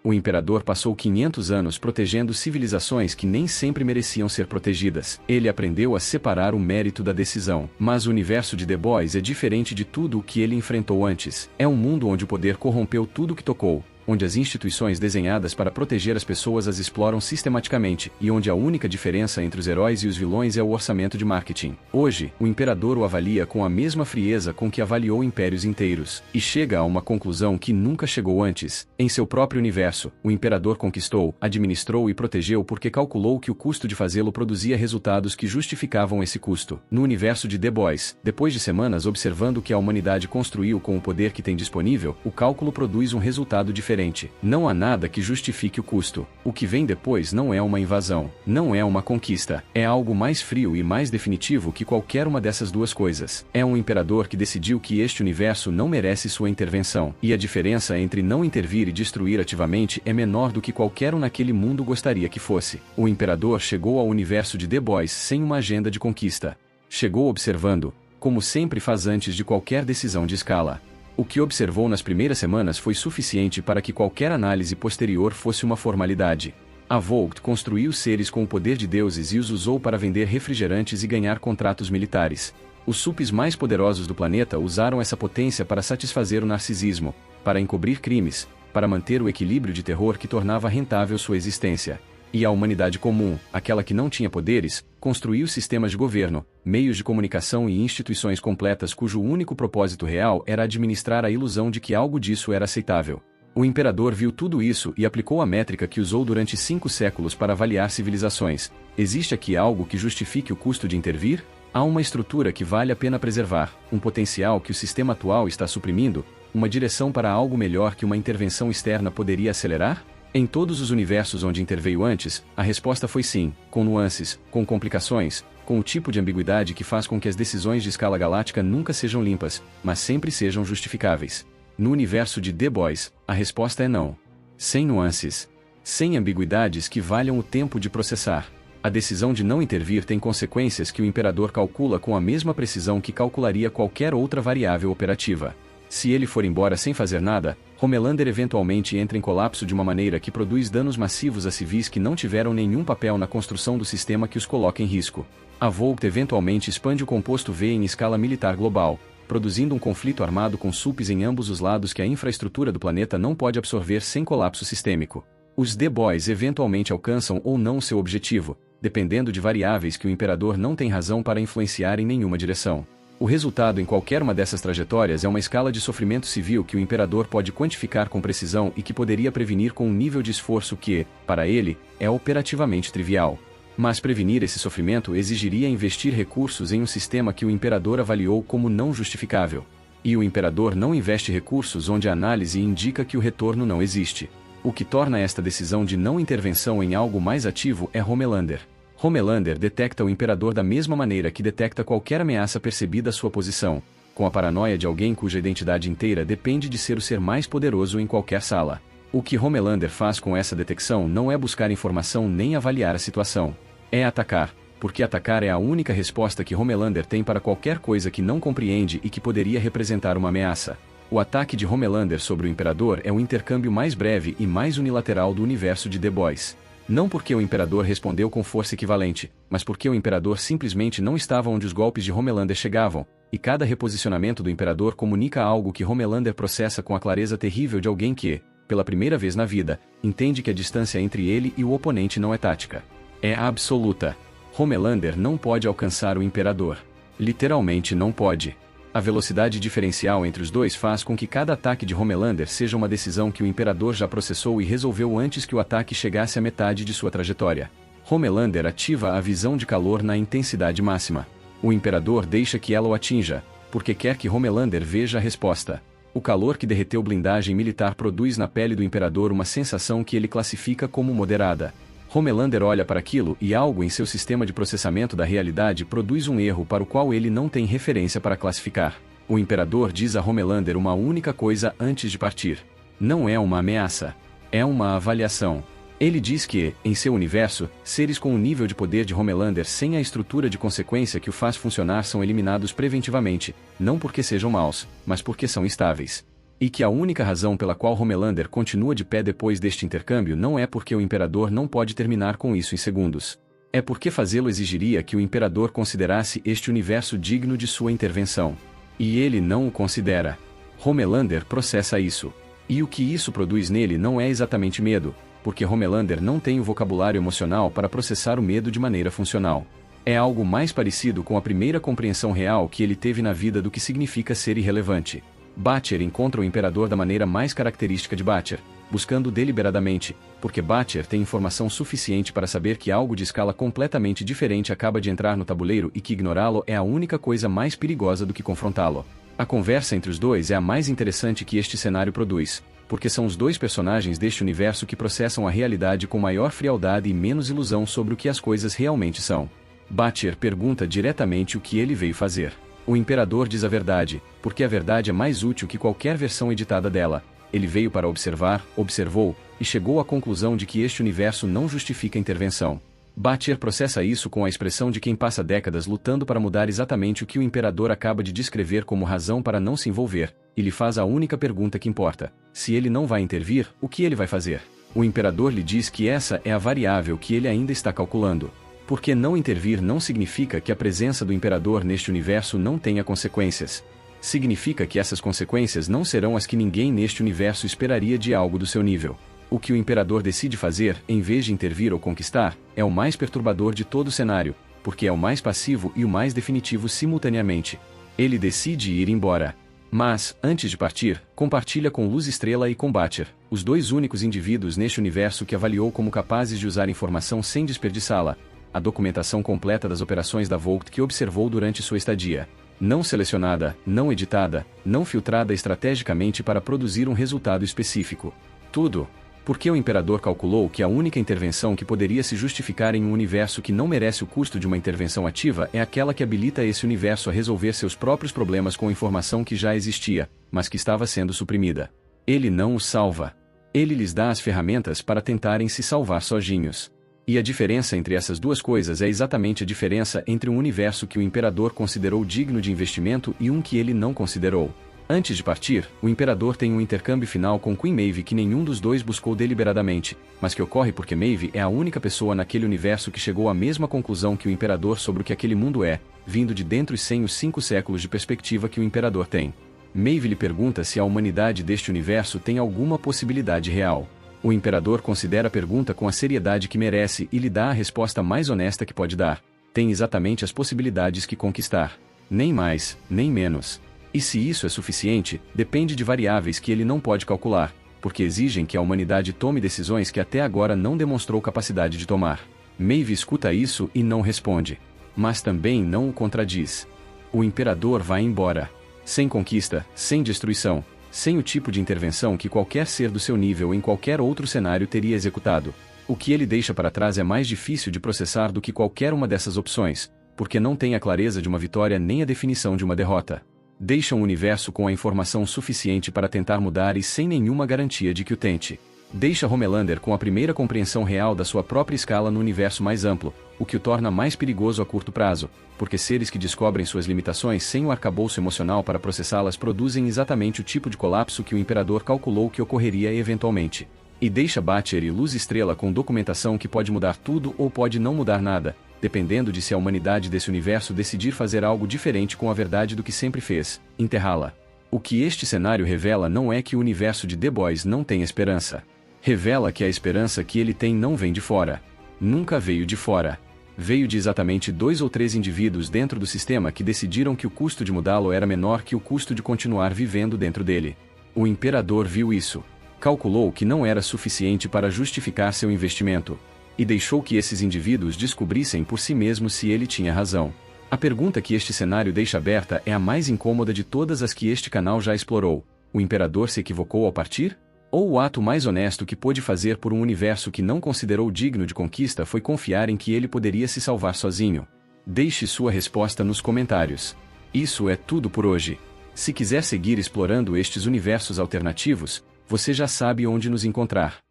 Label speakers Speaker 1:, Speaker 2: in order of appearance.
Speaker 1: O imperador passou 500 anos protegendo civilizações que nem sempre mereciam ser protegidas. Ele aprendeu a separar o mérito da decisão. Mas o universo de The Boys é diferente de tudo o que ele enfrentou antes. É um mundo onde o poder corrompeu tudo que tocou, onde as instituições desenhadas para proteger as pessoas as exploram sistematicamente, e onde a única diferença entre os heróis e os vilões é o orçamento de marketing. Hoje, o imperador o avalia com a mesma frieza com que avaliou impérios inteiros, e chega a uma conclusão que nunca chegou antes. Em seu próprio universo, o imperador conquistou, administrou e protegeu porque calculou que o custo de fazê-lo produzia resultados que justificavam esse custo. No universo de The Boys, depois de semanas observando o que a humanidade construiu com o poder que tem disponível, o cálculo produz um resultado diferente. Não há nada que justifique o custo. O que vem depois não é uma invasão, não é uma conquista. É algo mais frio e mais definitivo que qualquer uma dessas duas coisas. É um imperador que decidiu que este universo não merece sua intervenção. E a diferença entre não intervir e destruir ativamente é menor do que qualquer um naquele mundo gostaria que fosse. O imperador chegou ao universo de The Boys sem uma agenda de conquista. Chegou observando, como sempre faz antes de qualquer decisão de escala. O que observou nas primeiras semanas foi suficiente para que qualquer análise posterior fosse uma formalidade. A Vogt construiu seres com o poder de deuses e os usou para vender refrigerantes e ganhar contratos militares. Os supes mais poderosos do planeta usaram essa potência para satisfazer o narcisismo, para encobrir crimes, para manter o equilíbrio de terror que tornava rentável sua existência. E a humanidade comum, aquela que não tinha poderes, construiu sistemas de governo, meios de comunicação e instituições completas cujo único propósito real era administrar a ilusão de que algo disso era aceitável. O imperador viu tudo isso e aplicou a métrica que usou durante 5 séculos para avaliar civilizações. Existe aqui algo que justifique o custo de intervir? Há uma estrutura que vale a pena preservar, um potencial que o sistema atual está suprimindo, uma direção para algo melhor que uma intervenção externa poderia acelerar? Em todos os universos onde interveio antes, a resposta foi sim, com nuances, com complicações, com o tipo de ambiguidade que faz com que as decisões de escala galáctica nunca sejam limpas, mas sempre sejam justificáveis. No universo de The Boys, a resposta é não. Sem nuances. Sem ambiguidades que valham o tempo de processar. A decisão de não intervir tem consequências que o imperador calcula com a mesma precisão que calcularia qualquer outra variável operativa. Se ele for embora sem fazer nada, Homelander eventualmente entra em colapso de uma maneira que produz danos massivos a civis que não tiveram nenhum papel na construção do sistema que os coloca em risco. A Vogt eventualmente expande o composto V em escala militar global, produzindo um conflito armado com supes em ambos os lados que a infraestrutura do planeta não pode absorver sem colapso sistêmico. Os The Boys eventualmente alcançam ou não seu objetivo, dependendo de variáveis que o imperador não tem razão para influenciar em nenhuma direção. O resultado em qualquer uma dessas trajetórias é uma escala de sofrimento civil que o imperador pode quantificar com precisão e que poderia prevenir com um nível de esforço que, para ele, é operativamente trivial. Mas prevenir esse sofrimento exigiria investir recursos em um sistema que o imperador avaliou como não justificável. E o imperador não investe recursos onde a análise indica que o retorno não existe. O que torna esta decisão de não intervenção em algo mais ativo é Homelander. Homelander detecta o imperador da mesma maneira que detecta qualquer ameaça percebida à sua posição, com a paranoia de alguém cuja identidade inteira depende de ser o ser mais poderoso em qualquer sala. O que Homelander faz com essa detecção não é buscar informação nem avaliar a situação. É atacar, porque atacar é a única resposta que Homelander tem para qualquer coisa que não compreende e que poderia representar uma ameaça. O ataque de Homelander sobre o imperador é o intercâmbio mais breve e mais unilateral do universo de The Boys. Não porque o imperador respondeu com força equivalente, mas porque o imperador simplesmente não estava onde os golpes de Homelander chegavam, e cada reposicionamento do imperador comunica algo que Homelander processa com a clareza terrível de alguém que, pela primeira vez na vida, entende que a distância entre ele e o oponente não é tática. É absoluta. Homelander não pode alcançar o imperador. Literalmente não pode. A velocidade diferencial entre os dois faz com que cada ataque de Homelander seja uma decisão que o imperador já processou e resolveu antes que o ataque chegasse à metade de sua trajetória. Homelander ativa a visão de calor na intensidade máxima. O imperador deixa que ela o atinja, porque quer que Homelander veja a resposta. O calor que derreteu blindagem militar produz na pele do imperador uma sensação que ele classifica como moderada. Homelander olha para aquilo e algo em seu sistema de processamento da realidade produz um erro para o qual ele não tem referência para classificar. O imperador diz a Homelander uma única coisa antes de partir. Não é uma ameaça. É uma avaliação. Ele diz que, em seu universo, seres com o nível de poder de Homelander sem a estrutura de consequência que o faz funcionar são eliminados preventivamente, não porque sejam maus, mas porque são estáveis. E que a única razão pela qual Homelander continua de pé depois deste intercâmbio não é porque o Imperador não pode terminar com isso em segundos. É porque fazê-lo exigiria que o Imperador considerasse este universo digno de sua intervenção. E ele não o considera. Homelander processa isso. E o que isso produz nele não é exatamente medo, porque Homelander não tem o vocabulário emocional para processar o medo de maneira funcional. É algo mais parecido com a primeira compreensão real que ele teve na vida do que significa ser irrelevante. Butcher encontra o Imperador da maneira mais característica de Butcher, buscando deliberadamente, porque Butcher tem informação suficiente para saber que algo de escala completamente diferente acaba de entrar no tabuleiro e que ignorá-lo é a única coisa mais perigosa do que confrontá-lo. A conversa entre os dois é a mais interessante que este cenário produz, porque são os dois personagens deste universo que processam a realidade com maior frialdade e menos ilusão sobre o que as coisas realmente são. Butcher pergunta diretamente o que ele veio fazer. O Imperador diz a verdade, porque a verdade é mais útil que qualquer versão editada dela. Ele veio para observar, observou, e chegou à conclusão de que este universo não justifica intervenção. Butcher processa isso com a expressão de quem passa décadas lutando para mudar exatamente o que o Imperador acaba de descrever como razão para não se envolver, e lhe faz a única pergunta que importa: se ele não vai intervir, o que ele vai fazer? O Imperador lhe diz que essa é a variável que ele ainda está calculando. Porque não intervir não significa que a presença do Imperador neste universo não tenha consequências. Significa que essas consequências não serão as que ninguém neste universo esperaria de algo do seu nível. O que o Imperador decide fazer, em vez de intervir ou conquistar, é o mais perturbador de todo o cenário, porque é o mais passivo e o mais definitivo simultaneamente. Ele decide ir embora. Mas, antes de partir, compartilha com Luz Estrela e com Butcher, os dois únicos indivíduos neste universo que avaliou como capazes de usar informação sem desperdiçá-la, a documentação completa das operações da Volt que observou durante sua estadia. Não selecionada, não editada, não filtrada estrategicamente para produzir um resultado específico. Tudo. Porque o Imperador calculou que a única intervenção que poderia se justificar em um universo que não merece o custo de uma intervenção ativa é aquela que habilita esse universo a resolver seus próprios problemas com informação que já existia, mas que estava sendo suprimida. Ele não os salva. Ele lhes dá as ferramentas para tentarem se salvar sozinhos. E a diferença entre essas duas coisas é exatamente a diferença entre um universo que o Imperador considerou digno de investimento e um que ele não considerou. Antes de partir, o Imperador tem um intercâmbio final com Queen Maeve que nenhum dos dois buscou deliberadamente, mas que ocorre porque Maeve é a única pessoa naquele universo que chegou à mesma conclusão que o Imperador sobre o que aquele mundo é, vindo de dentro e sem os 5 séculos de perspectiva que o Imperador tem. Maeve lhe pergunta se a humanidade deste universo tem alguma possibilidade real. O Imperador considera a pergunta com a seriedade que merece e lhe dá a resposta mais honesta que pode dar. Tem exatamente as possibilidades que conquistar. Nem mais, nem menos. E se isso é suficiente, depende de variáveis que ele não pode calcular, porque exigem que a humanidade tome decisões que até agora não demonstrou capacidade de tomar. Maeve escuta isso e não responde. Mas também não o contradiz. O Imperador vai embora. Sem conquista, sem destruição. Sem o tipo de intervenção que qualquer ser do seu nível em qualquer outro cenário teria executado. O que ele deixa para trás é mais difícil de processar do que qualquer uma dessas opções, porque não tem a clareza de uma vitória nem a definição de uma derrota. Deixa um universo com a informação suficiente para tentar mudar e sem nenhuma garantia de que o tente. Deixa Homelander com a primeira compreensão real da sua própria escala no universo mais amplo, o que o torna mais perigoso a curto prazo, porque seres que descobrem suas limitações sem o arcabouço emocional para processá-las produzem exatamente o tipo de colapso que o Imperador calculou que ocorreria eventualmente. E deixa Butcher e Luz Estrela com documentação que pode mudar tudo ou pode não mudar nada, dependendo de se a humanidade desse universo decidir fazer algo diferente com a verdade do que sempre fez, enterrá-la. O que este cenário revela não é que o universo de The Boys não tem esperança. Revela que a esperança que ele tem não vem de fora. Nunca veio de fora. Veio de exatamente 2 ou 3 indivíduos dentro do sistema que decidiram que o custo de mudá-lo era menor que o custo de continuar vivendo dentro dele. O Imperador viu isso. Calculou que não era suficiente para justificar seu investimento. E deixou que esses indivíduos descobrissem por si mesmos se ele tinha razão. A pergunta que este cenário deixa aberta é a mais incômoda de todas as que este canal já explorou. O Imperador se equivocou ao partir? Ou o ato mais honesto que pôde fazer por um universo que não considerou digno de conquista foi confiar em que ele poderia se salvar sozinho? Deixe sua resposta nos comentários. Isso é tudo por hoje. Se quiser seguir explorando estes universos alternativos, você já sabe onde nos encontrar.